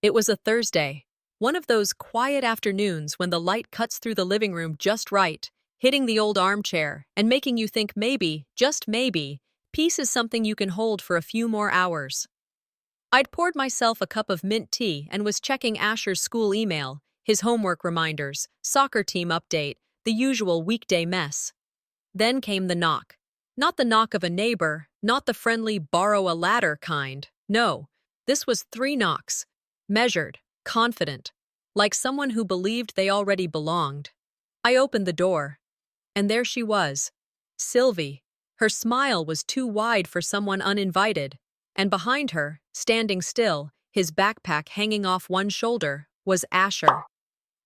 It was a Thursday, one of those quiet afternoons when the light cuts through the living room just right, hitting the old armchair and making you think maybe, just maybe, peace is something you can hold for a few more hours. I'd poured myself a cup of mint tea and was checking Asher's school email, his homework reminders, soccer team update, the usual weekday mess. Then came the knock. Not the knock of a neighbor, not the friendly borrow a ladder kind. No, this was 3 knocks. Measured, confident, like someone who believed they already belonged. I opened the door, and there she was, Sylvie. Her smile was too wide for someone uninvited, and behind her, standing still, his backpack hanging off one shoulder, was Asher,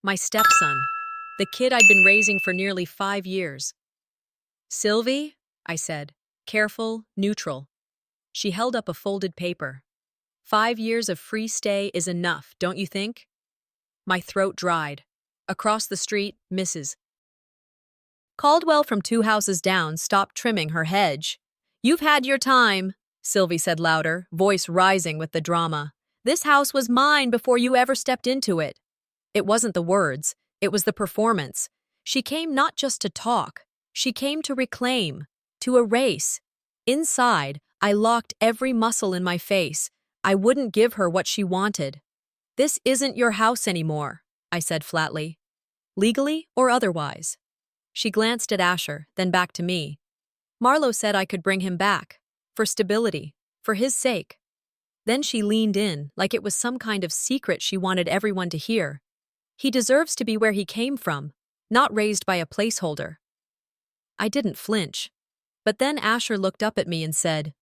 my stepson, the kid I'd been raising for nearly 5 years. "Sylvie?" I said, careful, neutral. She held up a folded paper. 5 years of free stay is enough, don't you think? My throat dried. Across the street, Mrs. Caldwell from 2 houses down stopped trimming her hedge. "You've had your time," Sylvie said louder, voice rising with the drama. "This house was mine before you ever stepped into it." It wasn't the words, it was the performance. She came not just to talk, she came to reclaim, to erase. Inside, I locked every muscle in my face. I wouldn't give her what she wanted. "This isn't your house anymore," I said flatly. "Legally or otherwise." She glanced at Asher, then back to me. "Marlo said I could bring him back. For stability. For his sake." Then she leaned in, like it was some kind of secret she wanted everyone to hear. "He deserves to be where he came from, not raised by a placeholder." I didn't flinch. But then Asher looked up at me and said,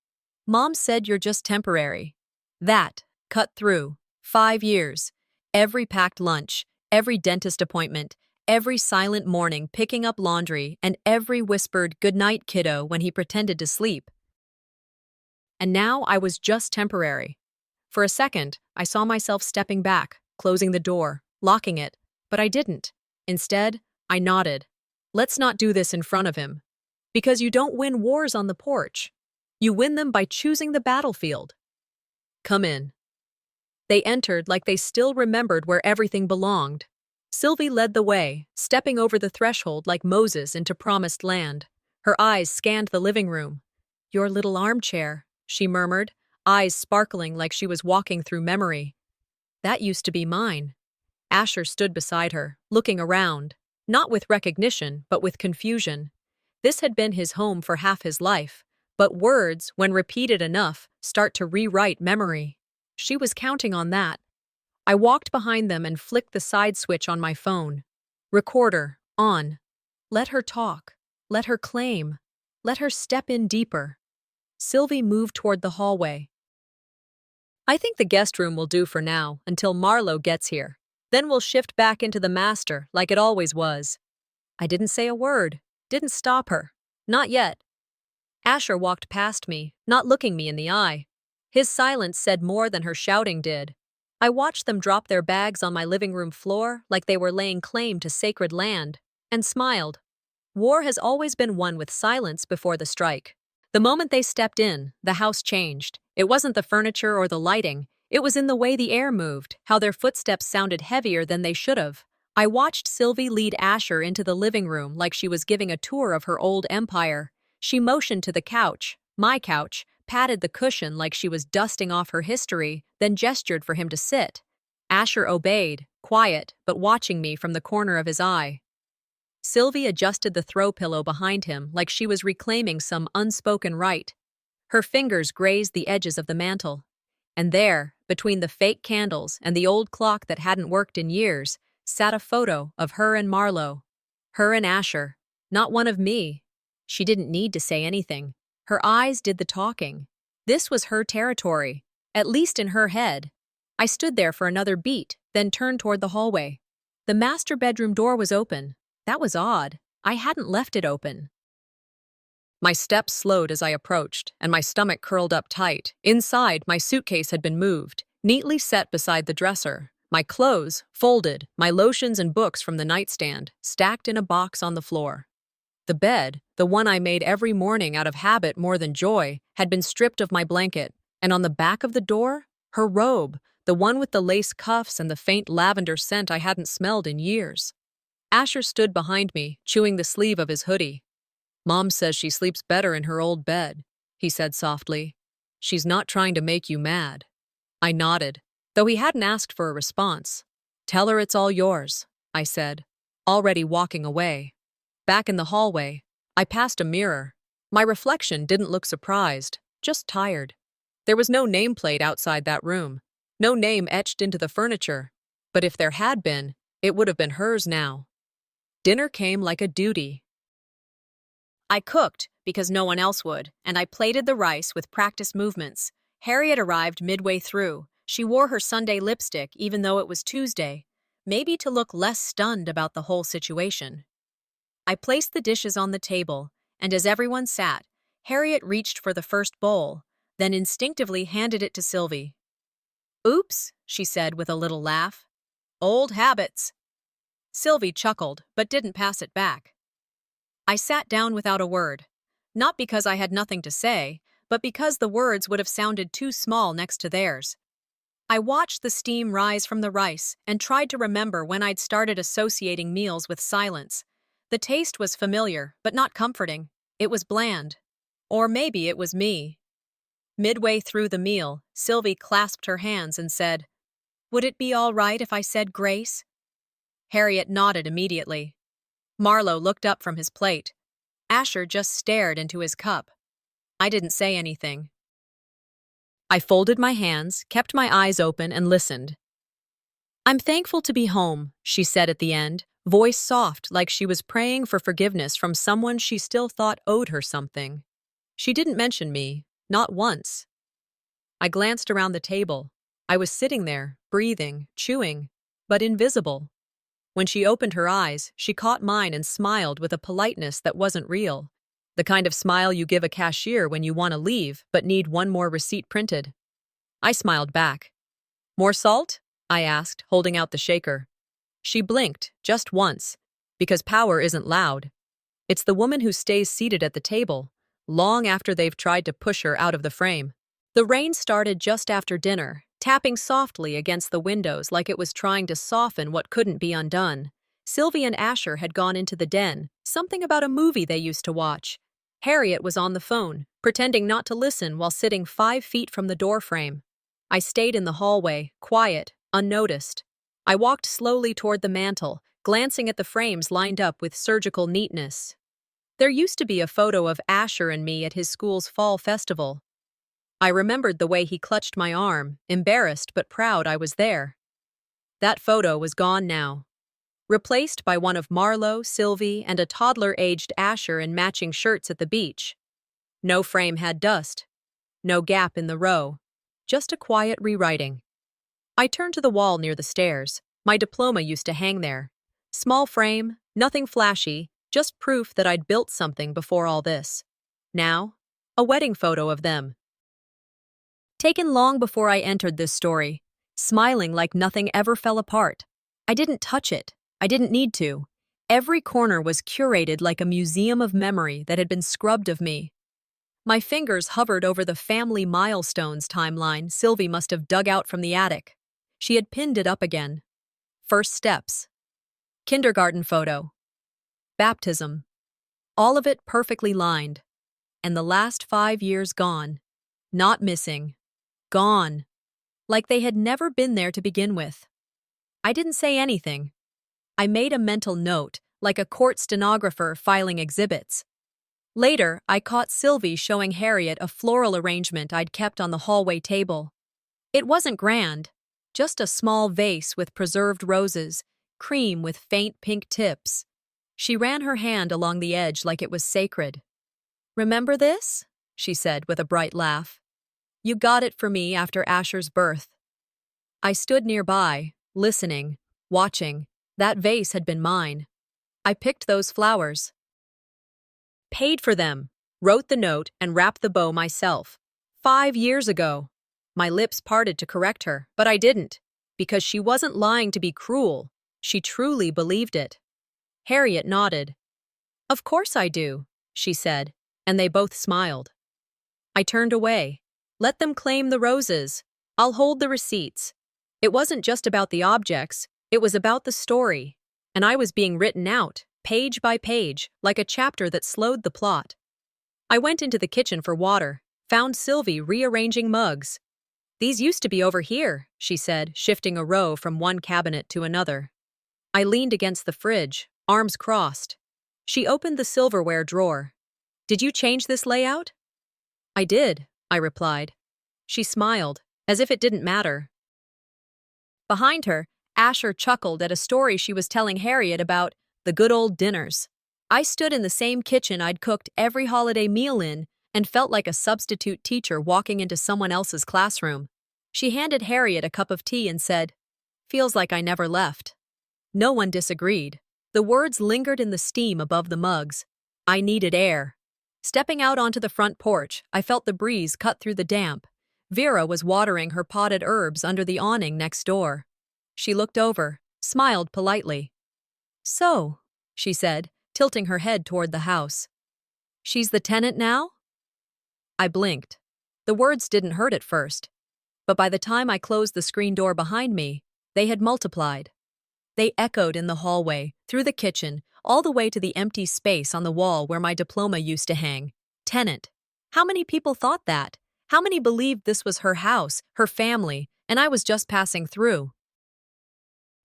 "Mom said you're just temporary." That cut through. 5 years. Every packed lunch, every dentist appointment, every silent morning picking up laundry, and every whispered "good night, kiddo" when he pretended to sleep. And now I was just temporary. For a second, I saw myself stepping back, closing the door, locking it, but I didn't. Instead, I nodded. "Let's not do this in front of him. Because you don't win wars on the porch. You win them by choosing the battlefield. Come in." They entered like they still remembered where everything belonged. Sylvie led the way, stepping over the threshold like Moses into promised land. Her eyes scanned the living room. "Your little armchair," she murmured, eyes sparkling like she was walking through memory. "That used to be mine." Asher stood beside her, looking around, not with recognition, but with confusion. This had been his home for half his life, but words, when repeated enough, start to rewrite memory. She was counting on that. I walked behind them and flicked the side switch on my phone. Recorder, on. Let her talk. Let her claim. Let her step in deeper. Sylvie moved toward the hallway. "I think the guest room will do for now, until Marlo gets here. Then we'll shift back into the master, like it always was." I didn't say a word, didn't stop her. Not yet. Asher walked past me, not looking me in the eye. His silence said more than her shouting did. I watched them drop their bags on my living room floor like they were laying claim to sacred land, and smiled. War has always been won with silence before the strike. The moment they stepped in, the house changed. It wasn't the furniture or the lighting. It was in the way the air moved, how their footsteps sounded heavier than they should have. I watched Sylvie lead Asher into the living room like she was giving a tour of her old empire. She motioned to the couch, my couch, patted the cushion like she was dusting off her history, then gestured for him to sit. Asher obeyed, quiet, but watching me from the corner of his eye. Sylvie adjusted the throw pillow behind him like she was reclaiming some unspoken right. Her fingers grazed the edges of the mantel. And there, between the fake candles and the old clock that hadn't worked in years, sat a photo of her and Marlo. Her and Asher. Not one of me. She didn't need to say anything. Her eyes did the talking. This was her territory, at least in her head. I stood there for another beat, then turned toward the hallway. The master bedroom door was open. That was odd. I hadn't left it open. My steps slowed as I approached, and my stomach curled up tight. Inside, my suitcase had been moved, neatly set beside the dresser. My clothes, folded, my lotions and books from the nightstand, stacked in a box on the floor. The bed, the one I made every morning out of habit more than joy, had been stripped of my blanket, and on the back of the door, her robe, the one with the lace cuffs and the faint lavender scent I hadn't smelled in years. Asher stood behind me, chewing the sleeve of his hoodie. "Mom says she sleeps better in her old bed," he said softly. "She's not trying to make you mad." I nodded, though he hadn't asked for a response. "Tell her it's all yours," I said, already walking away. Back in the hallway, I passed a mirror. My reflection didn't look surprised, just tired. There was no nameplate outside that room, no name etched into the furniture. But if there had been, it would have been hers now. Dinner came like a duty. I cooked because no one else would, and I plated the rice with practiced movements. Harriet arrived midway through. She wore her Sunday lipstick even though it was Tuesday, maybe to look less stunned about the whole situation. I placed the dishes on the table, and as everyone sat, Harriet reached for the first bowl, then instinctively handed it to Sylvie. "Oops," she said with a little laugh. "Old habits." Sylvie chuckled, but didn't pass it back. I sat down without a word, not because I had nothing to say, but because the words would have sounded too small next to theirs. I watched the steam rise from the rice and tried to remember when I'd started associating meals with silence. The taste was familiar, but not comforting. It was bland. Or maybe it was me. Midway through the meal, Sylvie clasped her hands and said, "Would it be all right if I said grace?" Harriet nodded immediately. Marlowe looked up from his plate. Asher just stared into his cup. I didn't say anything. I folded my hands, kept my eyes open, and listened. "I'm thankful to be home," she said at the end, voice soft like she was praying for forgiveness from someone she still thought owed her something. She didn't mention me, not once. I glanced around the table. I was sitting there, breathing, chewing, but invisible. When she opened her eyes, she caught mine and smiled with a politeness that wasn't real. The kind of smile you give a cashier when you want to leave but need one more receipt printed. I smiled back. "More salt?" I asked, holding out the shaker. She blinked, just once, because power isn't loud. It's the woman who stays seated at the table, long after they've tried to push her out of the frame. The rain started just after dinner, tapping softly against the windows like it was trying to soften what couldn't be undone. Sylvie and Asher had gone into the den, something about a movie they used to watch. Harriet was on the phone, pretending not to listen while sitting 5 feet from the doorframe. I stayed in the hallway, quiet, unnoticed. I walked slowly toward the mantel, glancing at the frames lined up with surgical neatness. There used to be a photo of Asher and me at his school's fall festival. I remembered the way he clutched my arm, embarrassed but proud I was there. That photo was gone now, replaced by one of Marlowe, Sylvie, and a toddler-aged Asher in matching shirts at the beach. No frame had dust, no gap in the row, just a quiet rewriting. I turned to the wall near the stairs. My diploma used to hang there. Small frame, nothing flashy, just proof that I'd built something before all this. Now, a wedding photo of them. Taken long before I entered this story, smiling like nothing ever fell apart. I didn't touch it. I didn't need to. Every corner was curated like a museum of memory that had been scrubbed of me. My fingers hovered over the family milestones timeline Sylvie must have dug out from the attic. She had pinned it up again. First steps. Kindergarten photo. Baptism. All of it perfectly lined. And the last 5 years gone. Not missing. Gone. Like they had never been there to begin with. I didn't say anything. I made a mental note, like a court stenographer filing exhibits. Later, I caught Sylvie showing Harriet a floral arrangement I'd kept on the hallway table. It wasn't grand, just a small vase with preserved roses, cream with faint pink tips. She ran her hand along the edge like it was sacred. "Remember this?" she said with a bright laugh. "You got it for me after Asher's birth." I stood nearby, listening, watching. That vase had been mine. I picked those flowers. Paid for them, wrote the note, and wrapped the bow myself. 5 years ago. My lips parted to correct her, but I didn't, because she wasn't lying to be cruel. She truly believed it. Harriet nodded. "Of course I do," she said, and they both smiled. I turned away. "Let them claim the roses. I'll hold the receipts." It wasn't just about the objects, it was about the story. And I was being written out, page by page, like a chapter that slowed the plot. I went into the kitchen for water, found Sylvie rearranging mugs. "These used to be over here," she said, shifting a row from one cabinet to another. I leaned against the fridge, arms crossed. She opened the silverware drawer. "Did you change this layout?" "I did," I replied. She smiled, as if it didn't matter. Behind her, Asher chuckled at a story she was telling Harriet about the good old dinners. I stood in the same kitchen I'd cooked every holiday meal in and felt like a substitute teacher walking into someone else's classroom. She handed Harriet a cup of tea and said, "Feels like I never left." No one disagreed. The words lingered in the steam above the mugs. I needed air. Stepping out onto the front porch, I felt the breeze cut through the damp. Vera was watering her potted herbs under the awning next door. She looked over, smiled politely. "So," she said, tilting her head toward the house. "She's the tenant now?" I blinked. The words didn't hurt at first, but by the time I closed the screen door behind me, they had multiplied. They echoed in the hallway, through the kitchen, all the way to the empty space on the wall where my diploma used to hang. Tenant. How many people thought that? How many believed this was her house, her family, and I was just passing through?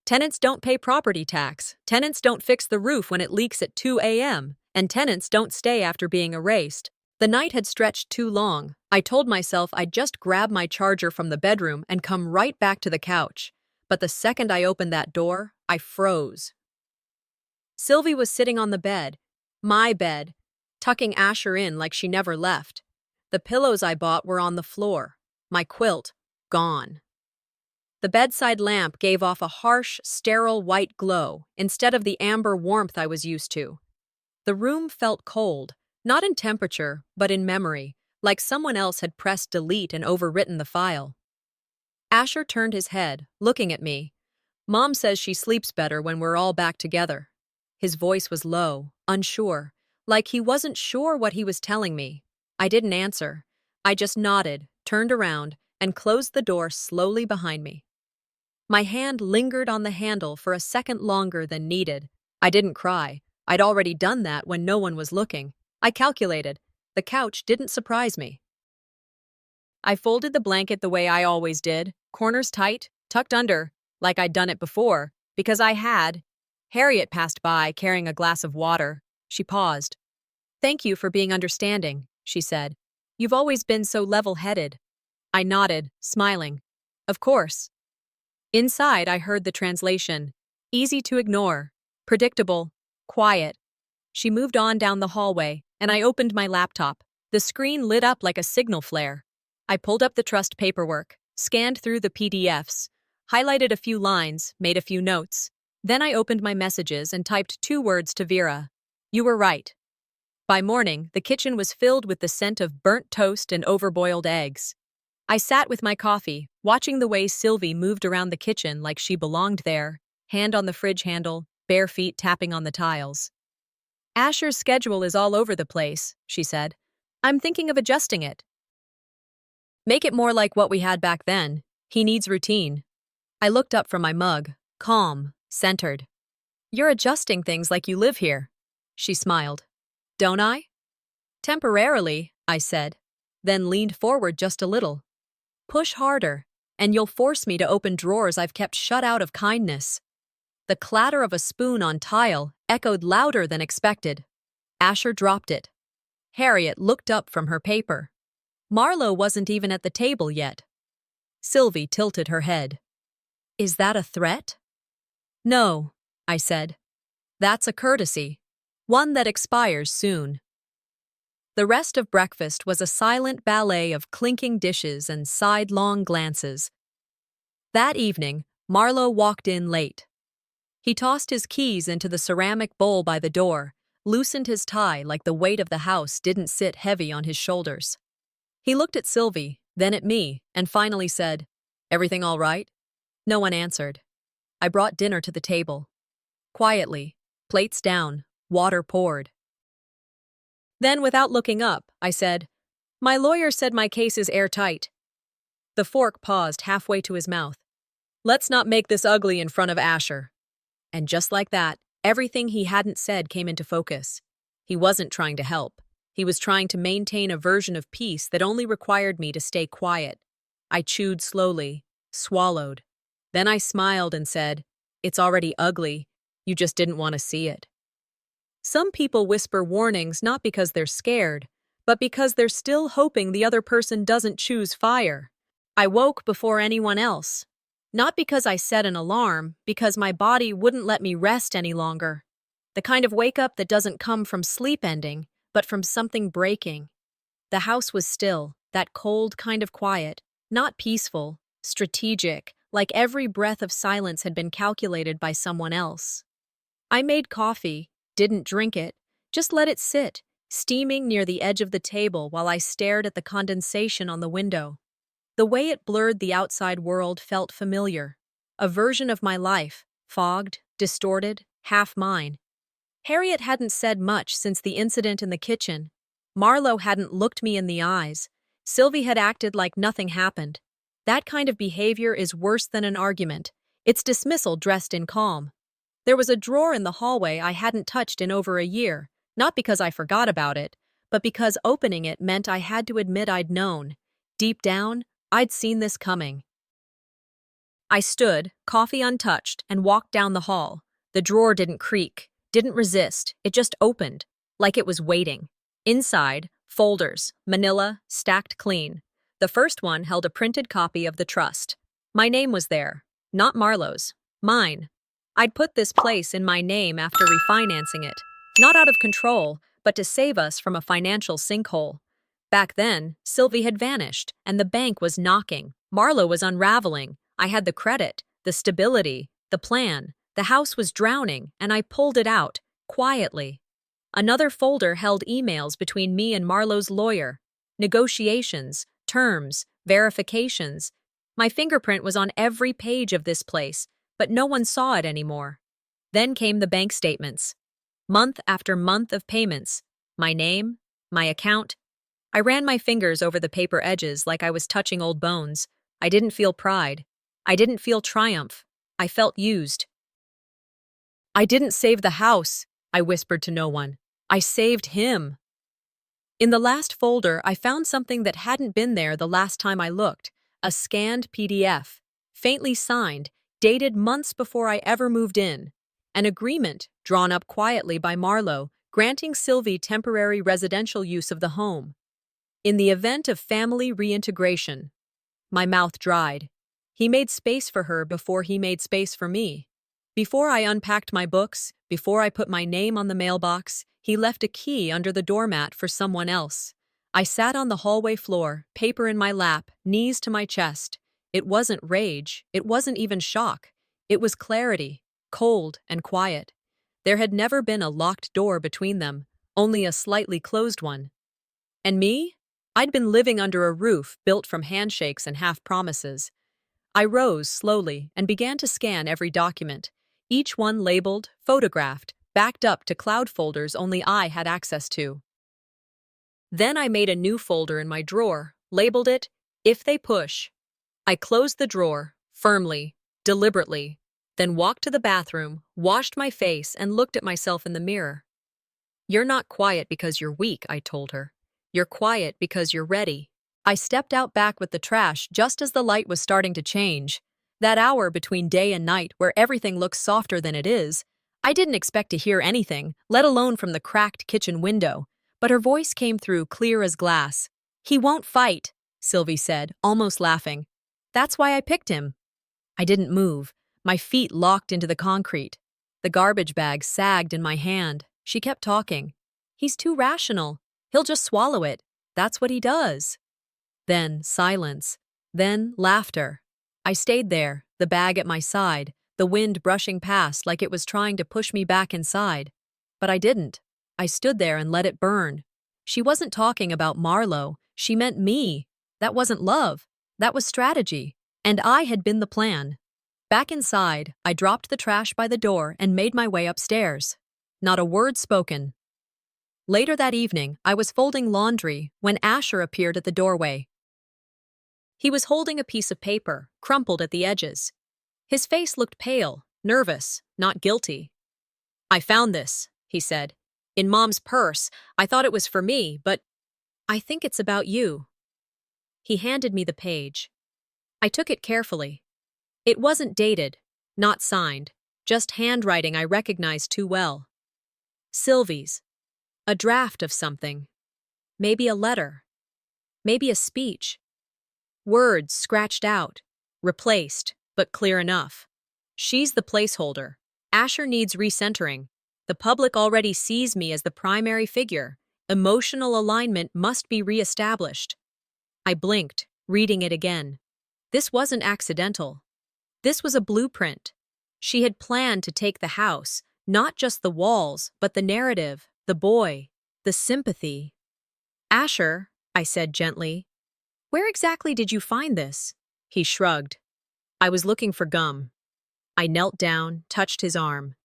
Tenants don't pay property tax, tenants don't fix the roof when it leaks at 2 a.m., and tenants don't stay after being erased. The night had stretched too long. I told myself I'd just grab my charger from the bedroom and come right back to the couch. But the second I opened that door, I froze. Sylvie was sitting on the bed, my bed, tucking Asher in like she never left. The pillows I bought were on the floor, my quilt gone. The bedside lamp gave off a harsh, sterile white glow instead of the amber warmth I was used to. The room felt cold, not in temperature, but in memory, like someone else had pressed delete and overwritten the file. Asher turned his head, looking at me. "Mom says she sleeps better when we're all back together." His voice was low, unsure, like he wasn't sure what he was telling me. I didn't answer. I just nodded, turned around, and closed the door slowly behind me. My hand lingered on the handle for a second longer than needed. I didn't cry. I'd already done that when no one was looking. I calculated. The couch didn't surprise me. I folded the blanket the way I always did, corners tight, tucked under, like I'd done it before, because I had. Harriet passed by, carrying a glass of water. She paused. "Thank you for being understanding," she said. "You've always been so level-headed." I nodded, smiling. "Of course." Inside, I heard the translation. Easy to ignore. Predictable. Quiet. She moved on down the hallway, and I opened my laptop. The screen lit up like a signal flare. I pulled up the trust paperwork, scanned through the PDFs, highlighted a few lines, made a few notes. Then I opened my messages and typed 2 words to Vera. "You were right." By morning, the kitchen was filled with the scent of burnt toast and overboiled eggs. I sat with my coffee, watching the way Sylvie moved around the kitchen like she belonged there, hand on the fridge handle, bare feet tapping on the tiles. "Asher's schedule is all over the place," she said. "I'm thinking of adjusting it. Make it more like what we had back then. He needs routine." I looked up from my mug, calm, centered. "You're adjusting things like you live here." She smiled. "Don't I?" "Temporarily," I said, then leaned forward just a little. "Push harder, and you'll force me to open drawers I've kept shut out of kindness." The clatter of a spoon on tile echoed louder than expected. Asher dropped it. Harriet looked up from her paper. Marlowe wasn't even at the table yet. Sylvie tilted her head. "Is that a threat?" "No," I said. "That's a courtesy. One that expires soon." The rest of breakfast was a silent ballet of clinking dishes and sidelong glances. That evening, Marlowe walked in late. He tossed his keys into the ceramic bowl by the door, loosened his tie like the weight of the house didn't sit heavy on his shoulders. He looked at Sylvie, then at me, and finally said, "Everything all right?" No one answered. I brought dinner to the table. Quietly, plates down, water poured. Then, without looking up, I said, "My lawyer said my case is airtight." The fork paused halfway to his mouth. Let's not make this ugly in front of Asher. And just like that, everything he hadn't said came into focus. He wasn't trying to help. He was trying to maintain a version of peace that only required me to stay quiet. I chewed slowly, swallowed. Then I smiled and said, "It's already ugly. You just didn't want to see it." Some people whisper warnings not because they're scared, but because they're still hoping the other person doesn't choose fire. I woke before anyone else. Not because I set an alarm, because my body wouldn't let me rest any longer. The kind of wake-up that doesn't come from sleep ending, but from something breaking. The house was still, that cold kind of quiet, not peaceful, strategic, like every breath of silence had been calculated by someone else. I made coffee, didn't drink it, just let it sit, steaming near the edge of the table while I stared at the condensation on the window. The way it blurred the outside world felt familiar. A version of my life, fogged, distorted, half mine. Harriet hadn't said much since the incident in the kitchen. Marlowe hadn't looked me in the eyes. Sylvie had acted like nothing happened. That kind of behavior is worse than an argument. It's dismissal dressed in calm. There was a drawer in the hallway I hadn't touched in over a year, not because I forgot about it, but because opening it meant I had to admit I'd known. Deep down, I'd seen this coming. I stood, coffee untouched, and walked down the hall. The drawer didn't creak, didn't resist, it just opened, like it was waiting. Inside, folders, manila, stacked clean. The first one held a printed copy of the trust. My name was there, not Marlowe's, mine. I'd put this place in my name after refinancing it, not out of control, but to save us from a financial sinkhole. Back then, Sylvie had vanished, and the bank was knocking. Marlowe was unraveling. I had the credit, the stability, the plan. The house was drowning, and I pulled it out, quietly. Another folder held emails between me and Marlowe's lawyer. Negotiations, terms, verifications. My fingerprint was on every page of this place, but no one saw it anymore. Then came the bank statements. Month after month of payments. My name, my account. I ran my fingers over the paper edges like I was touching old bones. I didn't feel pride. I didn't feel triumph. I felt used. "I didn't save the house," I whispered to no one. "I saved him." In the last folder, I found something that hadn't been there the last time I looked. A scanned PDF, faintly signed, dated months before I ever moved in. An agreement, drawn up quietly by Marlowe, granting Sylvie temporary residential use of the home. In the event of family reintegration. My mouth dried. He made space for her before he made space for me. Before I unpacked my books, before I put my name on the mailbox, he left a key under the doormat for someone else. I sat on the hallway floor, paper in my lap, knees to my chest. It wasn't rage, it wasn't even shock. It was clarity, cold and quiet. There had never been a locked door between them, only a slightly closed one. And me? I'd been living under a roof built from handshakes and half-promises. I rose slowly and began to scan every document, each one labeled, photographed, backed up to cloud folders only I had access to. Then I made a new folder in my drawer, labeled it, "If They Push." I closed the drawer, firmly, deliberately, then walked to the bathroom, washed my face, and looked at myself in the mirror. "You're not quiet because you're weak," I told her. "You're quiet because you're ready." I stepped out back with the trash just as the light was starting to change. That hour between day and night where everything looks softer than it is. I didn't expect to hear anything, let alone from the cracked kitchen window, but her voice came through clear as glass. "He won't fight," Sylvie said, almost laughing. "That's why I picked him." I didn't move, my feet locked into the concrete. The garbage bag sagged in my hand. She kept talking. "He's too rational. He'll just swallow it. That's what he does." Then silence. Then laughter. I stayed there, the bag at my side, the wind brushing past like it was trying to push me back inside. But I didn't. I stood there and let it burn. She wasn't talking about Marlowe. She meant me. That wasn't love. That was strategy. And I had been the plan. Back inside, I dropped the trash by the door and made my way upstairs. Not a word spoken. Later that evening, I was folding laundry when Asher appeared at the doorway. He was holding a piece of paper, crumpled at the edges. His face looked pale, nervous, not guilty. "I found this," he said. "In Mom's purse. I thought it was for me, but I think it's about you." He handed me the page. I took it carefully. It wasn't dated, not signed, just handwriting I recognized too well. Sylvie's. A draft of something. Maybe a letter. Maybe a speech. Words scratched out, replaced, but clear enough. She's the placeholder. Asher needs recentering. The public already sees me as the primary figure. Emotional alignment must be reestablished. I blinked, reading it again. This wasn't accidental. This was a blueprint. She had planned to take the house, not just the walls, but the narrative, the boy, the sympathy. "Asher," I said gently, "where exactly did you find this?" He shrugged. "I was looking for gum." I knelt down, touched his arm.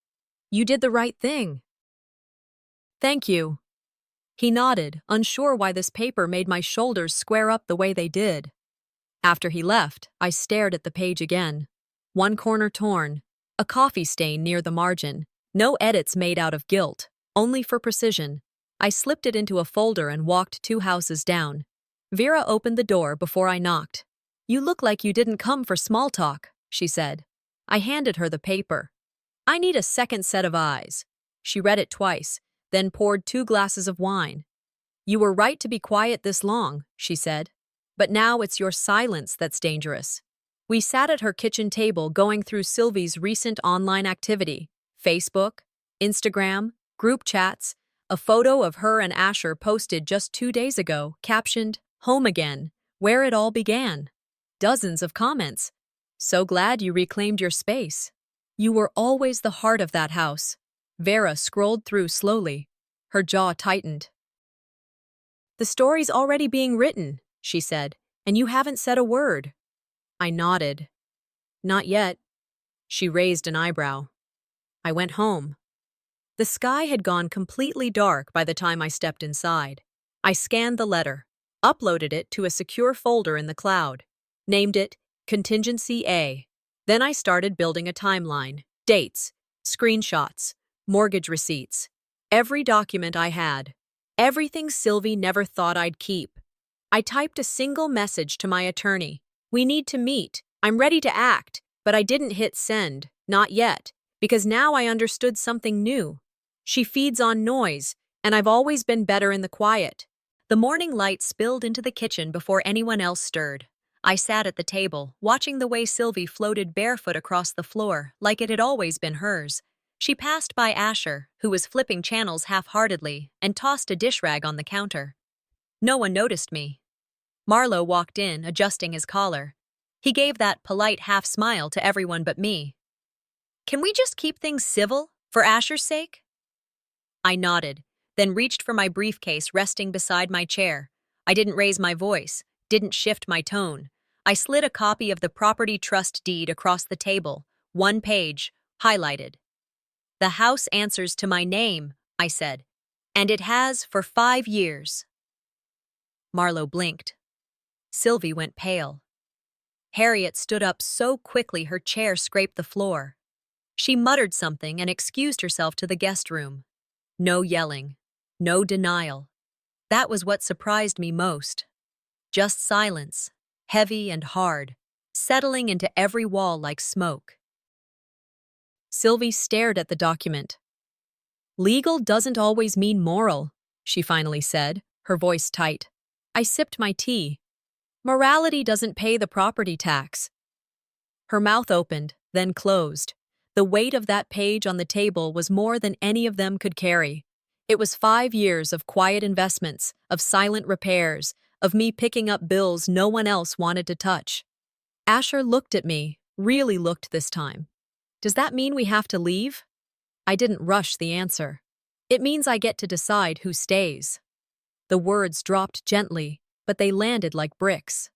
"You did the right thing." "Thank you." He nodded, unsure why this paper made my shoulders square up the way they did. After he left, I stared at the page again. One corner torn, a coffee stain near the margin. No edits made out of guilt, only for precision. I slipped it into a folder and walked 2 houses down. Vera opened the door before I knocked. "You look like you didn't come for small talk," she said. I handed her the paper. "I need a second set of eyes." She read it twice, then poured 2 glasses of wine. "You were right to be quiet this long," she said. "But now it's your silence that's dangerous." We sat at her kitchen table going through Sylvie's recent online activity. Facebook, Instagram, group chats, a photo of her and Asher posted just 2 days ago, captioned, "Home again, where it all began." Dozens of comments. "So glad you reclaimed your space. You were always the heart of that house." Vera scrolled through slowly. Her jaw tightened. "The story's already being written," she said, "and you haven't said a word." I nodded. "Not yet." She raised an eyebrow. I went home. The sky had gone completely dark by the time I stepped inside. I scanned the letter, uploaded it to a secure folder in the cloud, named it Contingency A. Then I started building a timeline, dates, screenshots, mortgage receipts, every document I had, everything Sylvie never thought I'd keep. I typed a single message to my attorney. "We need to meet. I'm ready to act." But I didn't hit send, not yet, because now I understood something new. She feeds on noise, and I've always been better in the quiet. The morning light spilled into the kitchen before anyone else stirred. I sat at the table, watching the way Sylvie floated barefoot across the floor, like it had always been hers. She passed by Asher, who was flipping channels half-heartedly, and tossed a dish rag on the counter. No one noticed me. Marlowe walked in, adjusting his collar. He gave that polite half-smile to everyone but me. "Can we just keep things civil, for Asher's sake?" I nodded, then reached for my briefcase resting beside my chair. I didn't raise my voice, didn't shift my tone. I slid a copy of the property trust deed across the table, 1 page, highlighted. "The house answers to my name," I said, "and it has for 5 years." Marlowe blinked. Sylvie went pale. Harriet stood up so quickly her chair scraped the floor. She muttered something and excused herself to the guest room. No yelling, no denial. That was what surprised me most. Just silence, heavy and hard, settling into every wall like smoke. Sylvie stared at the document. "Legal doesn't always mean moral," she finally said, her voice tight. I sipped my tea. "Morality doesn't pay the property tax." Her mouth opened, then closed. The weight of that page on the table was more than any of them could carry. It was 5 years of quiet investments, of silent repairs, of me picking up bills no one else wanted to touch. Asher looked at me, really looked this time. "Does that mean we have to leave?" I didn't rush the answer. "It means I get to decide who stays." The words dropped gently, but they landed like bricks.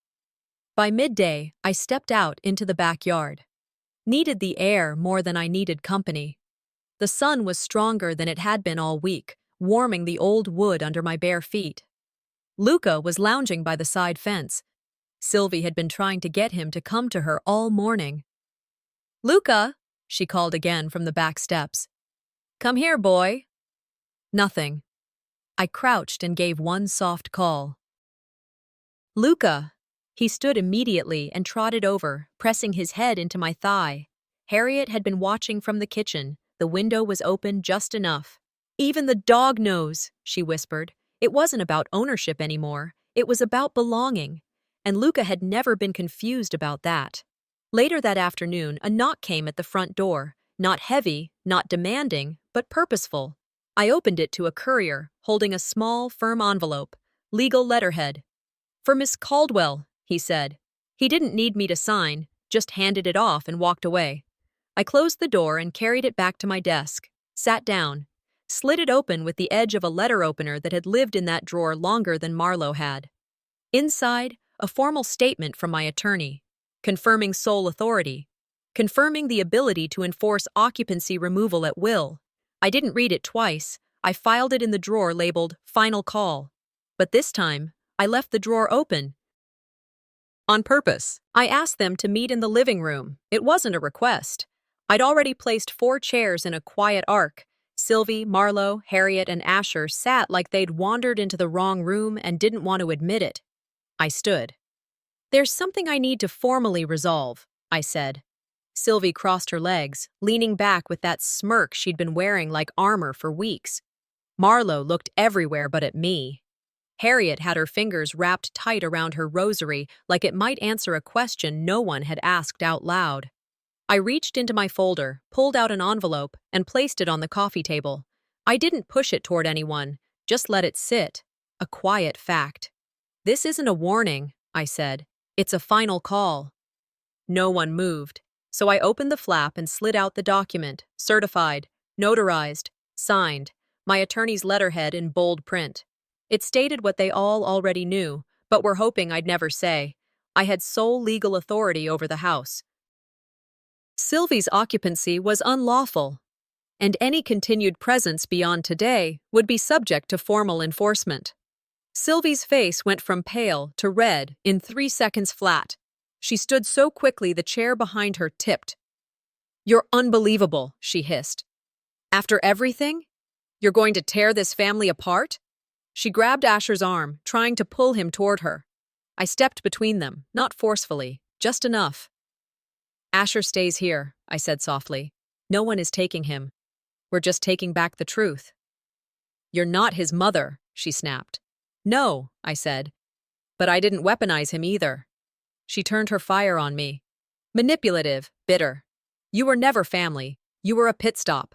By midday, I stepped out into the backyard. Needed the air more than I needed company. The sun was stronger than it had been all week, warming the old wood under my bare feet. Luca was lounging by the side fence. Sylvie had been trying to get him to come to her all morning. Luca, she called again from the back steps. Come here, boy. Nothing. I crouched and gave one soft call. Luca! He stood immediately and trotted over, pressing his head into my thigh. Harriet had been watching from the kitchen. The window was open just enough. Even the dog knows, she whispered. It wasn't about ownership anymore. It was about belonging. And Luca had never been confused about that. Later that afternoon, a knock came at the front door. Not heavy, not demanding, but purposeful. I opened it to a courier, holding a small, firm envelope. Legal letterhead. For Miss Caldwell, he said. He didn't need me to sign, just handed it off and walked away. I closed the door and carried it back to my desk, sat down, slid it open with the edge of a letter opener that had lived in that drawer longer than Marlowe had. Inside, a formal statement from my attorney, confirming sole authority, confirming the ability to enforce occupancy removal at will. I didn't read it twice. I filed it in the drawer labeled Final Call. But this time, I left the drawer open. On purpose. I asked them to meet in the living room. It wasn't a request. I'd already placed 4 chairs in a quiet arc. Sylvie, Marlowe, Harriet, and Asher sat like they'd wandered into the wrong room and didn't want to admit it. I stood. There's something I need to formally resolve, I said. Sylvie crossed her legs, leaning back with that smirk she'd been wearing like armor for weeks. Marlowe looked everywhere but at me. Harriet had her fingers wrapped tight around her rosary like it might answer a question no one had asked out loud. I reached into my folder, pulled out an envelope, and placed it on the coffee table. I didn't push it toward anyone, just let it sit. A quiet fact. This isn't a warning, I said. It's a final call. No one moved, so I opened the flap and slid out the document, certified, notarized, signed, my attorney's letterhead in bold print. It stated what they all already knew, but were hoping I'd never say. I had sole legal authority over the house. Sylvie's occupancy was unlawful, and any continued presence beyond today would be subject to formal enforcement. Sylvie's face went from pale to red in 3 seconds flat. She stood so quickly the chair behind her tipped. You're unbelievable, she hissed. After everything? You're going to tear this family apart? She grabbed Asher's arm, trying to pull him toward her. I stepped between them, not forcefully, just enough. Asher stays here, I said softly. No one is taking him. We're just taking back the truth. You're not his mother, she snapped. No, I said. But I didn't weaponize him either. She turned her fire on me. Manipulative, bitter. You were never family. You were a pit stop.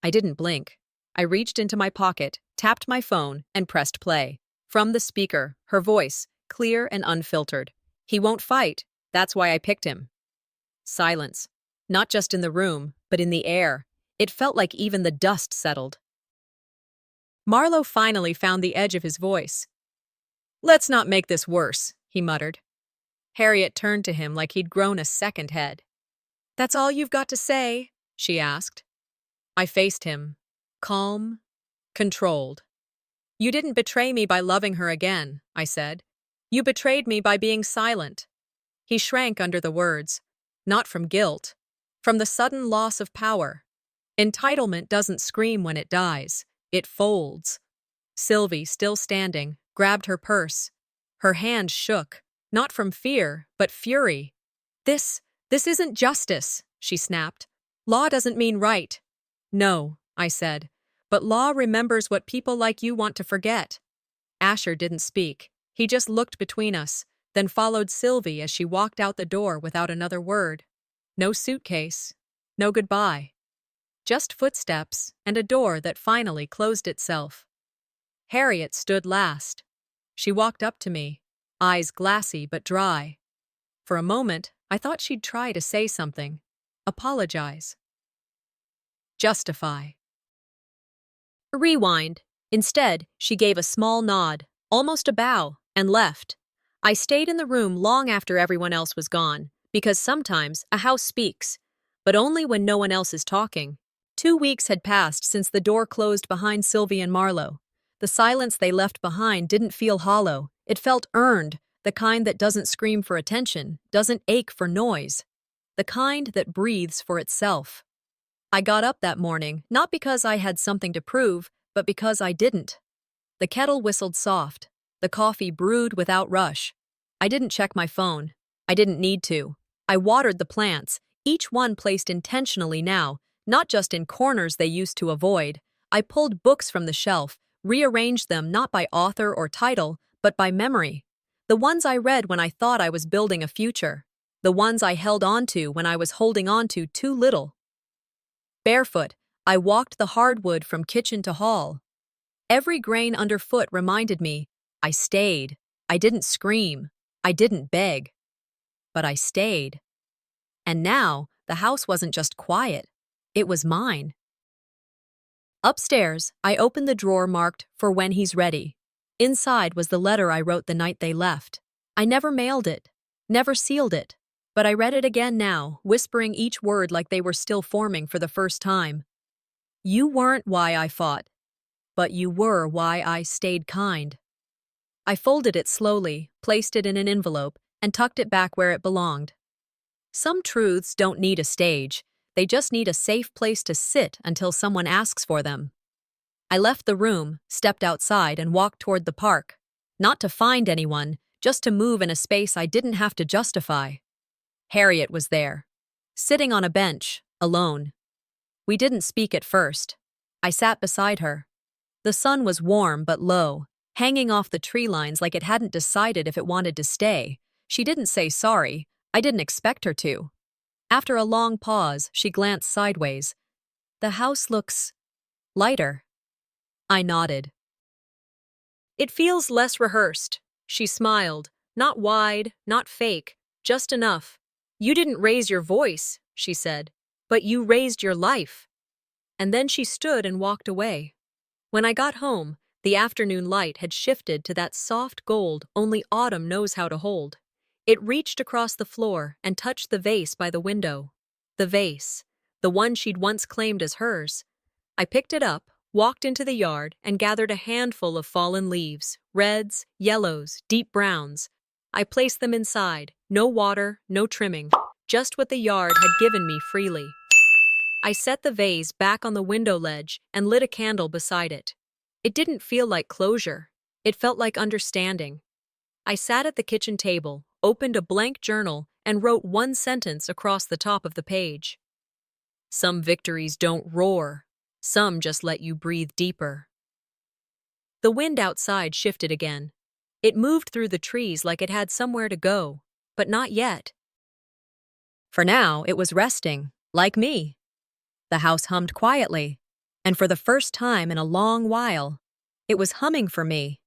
I didn't blink. I reached into my pocket, tapped my phone, and pressed play. From the speaker, her voice, clear and unfiltered. He won't fight. That's why I picked him. Silence. Not just in the room, but in the air. It felt like even the dust settled. Marlowe finally found the edge of his voice. Let's not make this worse, he muttered. Harriet turned to him like he'd grown a second head. That's all you've got to say? She asked. I faced him. Calm, controlled. You didn't betray me by loving her again, I said. You betrayed me by being silent. He shrank under the words. Not from guilt, from the sudden loss of power. Entitlement doesn't scream when it dies. It folds. Sylvie, still standing, grabbed her purse. Her hand shook, not from fear, but fury. This isn't justice, she snapped. Law doesn't mean right. No, I said, but law remembers what people like you want to forget. Asher didn't speak. He just looked between us, then followed Sylvie as she walked out the door without another word. No suitcase, no goodbye. Just footsteps and a door that finally closed itself. Harriet stood last. She walked up to me, eyes glassy but dry. For a moment, I thought she'd try to say something, apologize, justify. Rewind. Instead, she gave a small nod, almost a bow, and left. I stayed in the room long after everyone else was gone, because sometimes a house speaks, but only when no one else is talking. 2 weeks had passed since the door closed behind Sylvie and Marlowe. The silence they left behind didn't feel hollow. It felt earned, the kind that doesn't scream for attention, doesn't ache for noise. the kind that breathes for itself. I got up that morning, not because I had something to prove, but because I didn't. The kettle whistled soft. The coffee brewed without rush. I didn't check my phone. I didn't need to. I watered the plants, each one placed intentionally now, not just in corners they used to avoid. I pulled books from the shelf, rearranged them not by author or title, but by memory. The ones I read when I thought I was building a future. The ones I held on to when I was holding on to too little. Barefoot, I walked the hardwood from kitchen to hall. Every grain underfoot reminded me, I stayed. I didn't scream. I didn't beg. But I stayed. And now, the house wasn't just quiet. It was mine. Upstairs, I opened the drawer marked, "For when he's ready." Inside was the letter I wrote the night they left. I never mailed it, never sealed it, but I read it again now, whispering each word like they were still forming for the first time. You weren't why I fought, but you were why I stayed kind. I folded it slowly, placed it in an envelope, and tucked it back where it belonged. Some truths don't need a stage. They just need a safe place to sit until someone asks for them. I left the room, stepped outside, and walked toward the park. Not to find anyone, just to move in a space I didn't have to justify. Harriet was there, sitting on a bench, alone. We didn't speak at first. I sat beside her. The sun was warm but low, hanging off the tree lines like it hadn't decided if it wanted to stay. She didn't say sorry. I didn't expect her to. After a long pause, she glanced sideways. The house looks lighter. I nodded. It feels less rehearsed. She smiled. Not wide, not fake, just enough. You didn't raise your voice, she said, but you raised your life. And then she stood and walked away. When I got home, the afternoon light had shifted to that soft gold only autumn knows how to hold. It reached across the floor and touched the vase by the window. The vase, the one she'd once claimed as hers. I picked it up, walked into the yard, and gathered a handful of fallen leaves, reds, yellows, deep browns. I placed them inside, no water, no trimming, just what the yard had given me freely. I set the vase back on the window ledge and lit a candle beside it. It didn't feel like closure. It felt like understanding. I sat at the kitchen table, opened a blank journal, and wrote one sentence across the top of the page. Some victories don't roar. Some just let you breathe deeper. The wind outside shifted again. It moved through the trees like it had somewhere to go, but not yet. For now, it was resting, like me. The house hummed quietly, and for the first time in a long while, it was humming for me.